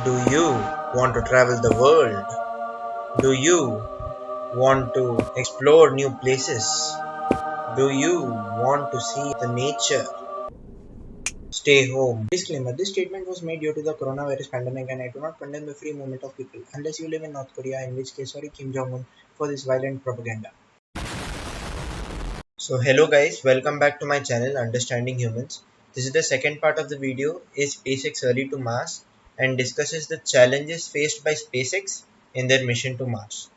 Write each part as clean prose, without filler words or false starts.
Do you want to travel the world? Do you want to explore new places? Do you want to see the nature? Stay home. Disclaimer: this statement was made due to the coronavirus pandemic, and I do not condemn the free movement of people, unless you live in North Korea, in which case, sorry Kim Jong Un for this violent propaganda. So, hello guys, welcome back to my channel Understanding Humans. This is the second part of the video. Is SpaceX early to Mars? And discusses the challenges faced by SpaceX in their mission to Mars.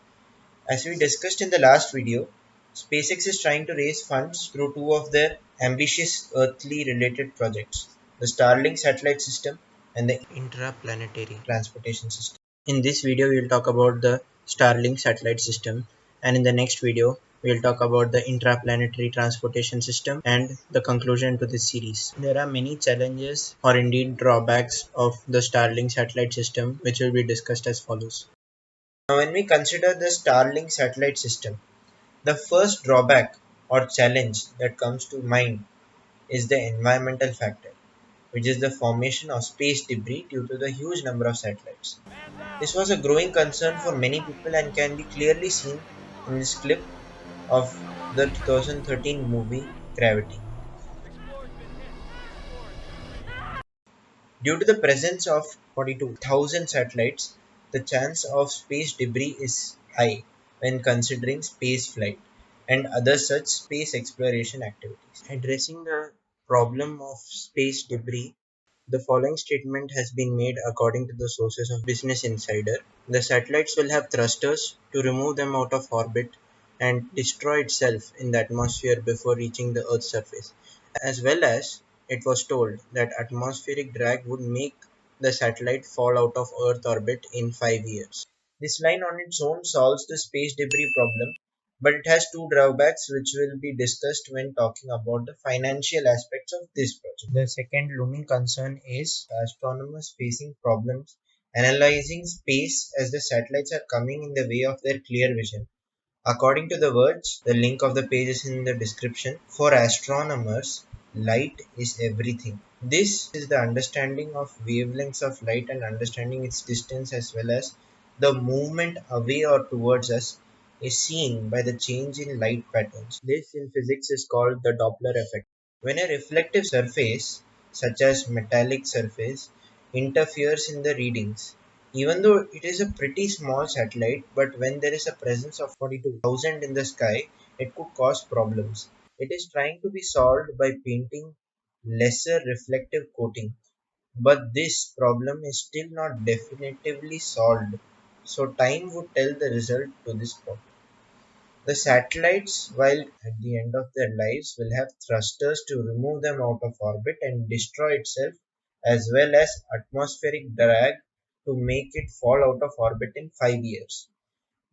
As we discussed in the last video, SpaceX is trying to raise funds through two of their ambitious earthly related projects, the Starlink Satellite System and the Interplanetary Transportation System. In this video, we will talk about the Starlink Satellite System, and in the next video, we will talk about the Interplanetary Transportation System and the conclusion to this series. There are many challenges or indeed drawbacks of the Starlink Satellite System, which will be discussed as follows. Now, when we consider the Starlink satellite system, the first drawback or challenge that comes to mind is the environmental factor, which is the formation of space debris due to the huge number of satellites. This was a growing concern for many people and can be clearly seen in this clip of the 2013 movie Gravity. Due to the presence of 42,000 satellites, the chance of space debris is high when considering space flight and other such space exploration activities. Addressing the problem of space debris, the following statement has been made according to the sources of Business Insider. The satellites will have thrusters to remove them out of orbit and destroy itself in the atmosphere before reaching the Earth's surface. As well as it was told that atmospheric drag would make the satellite fall out of Earth orbit in 5 years. This line on its own solves the space debris problem, but it has two drawbacks which will be discussed when talking about the financial aspects of this project. The second looming concern is astronomers facing problems analyzing space as the satellites are coming in the way of their clear vision. According to The Verge, the link of the page is in the description. For astronomers, light is everything. This is the understanding of wavelengths of light and understanding its distance as well as the movement away or towards us is seen by the change in light patterns. This in physics is called the Doppler Effect. When a reflective surface, such as metallic surface, interferes in the readings, even though it is a pretty small satellite, but when there is a presence of 42,000 in the sky, it could cause problems. It is trying to be solved by painting lesser reflective coating, but this problem is still not definitively solved, so time would tell the result to this problem. The satellites, while at the end of their lives, will have thrusters to remove them out of orbit and destroy itself, as well as atmospheric drag to make it fall out of orbit in 5 years.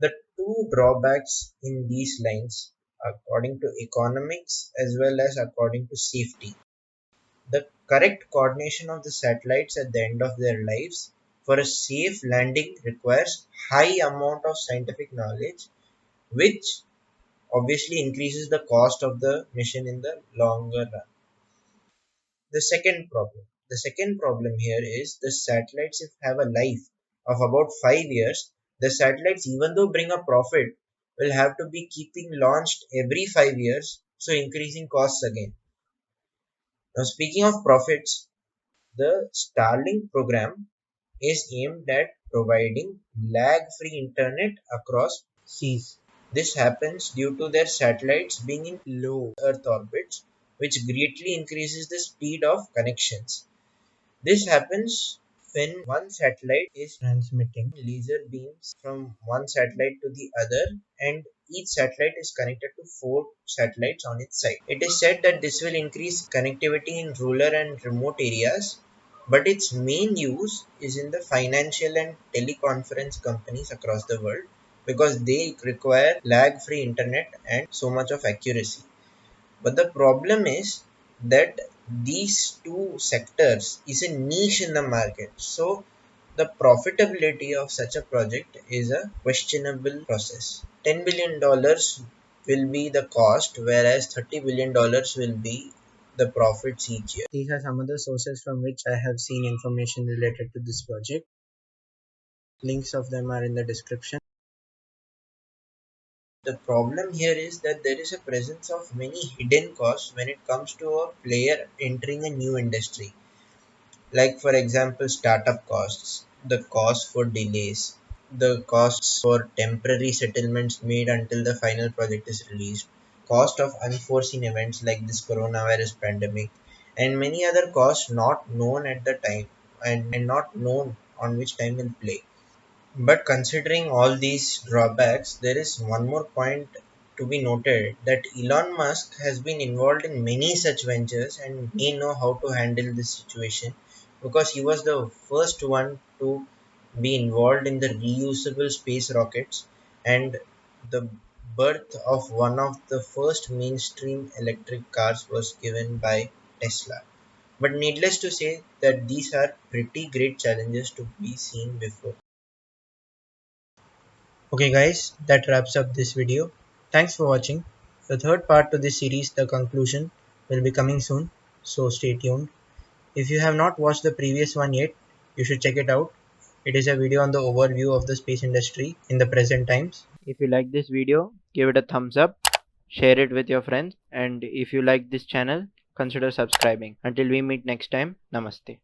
The two drawbacks in these lines, according to economics as well as according to safety. The correct coordination of the satellites at the end of their lives for a safe landing requires high amount of scientific knowledge, which obviously increases the cost of the mission in the longer run. The second problem here is the satellites if have a life of about 5 years, the satellites even though bring a profit will have to be keeping launched every 5 years, so increasing costs again. Now speaking of profits, the Starlink program is aimed at providing lag-free internet across seas. This happens due to their satellites being in low Earth orbits, which greatly increases the speed of connections. This happens when one satellite is transmitting laser beams from one satellite to the other, and each satellite is connected to 4 satellites on its side. It is said that this will increase connectivity in rural and remote areas, but its main use is in the financial and teleconference companies across the world because they require lag free internet and so much of accuracy. But the problem is that these two sectors is a niche in the market. So the profitability of such a project is a questionable process. $10 billion will be the cost, whereas $30 billion will be the profits each year. These are some of the sources from which I have seen information related to this project. Links of them are in the description. The problem here is that there is a presence of many hidden costs when it comes to a player entering a new industry. Like for example, startup costs, the cost for delays, the costs for temporary settlements made until the final project is released, cost of unforeseen events like this coronavirus pandemic, and many other costs not known at the time and not known on which time will play. But considering all these drawbacks, there is one more point to be noted that Elon Musk has been involved in many such ventures and may know how to handle this situation because he was the first one to be involved in the reusable space rockets and the birth of one of the first mainstream electric cars was given by Tesla. But needless to say that these are pretty great challenges to be seen before. Okay guys, that wraps up this video. Thanks for watching. The third part to this series, the conclusion, will be coming soon, so stay tuned. If you have not watched the previous one yet, you should check it out. It is a video on the overview of the space industry in the present times. If you like this video, give it a thumbs up, share it with your friends, and if you like this channel, consider subscribing. Until we meet next time, Namaste.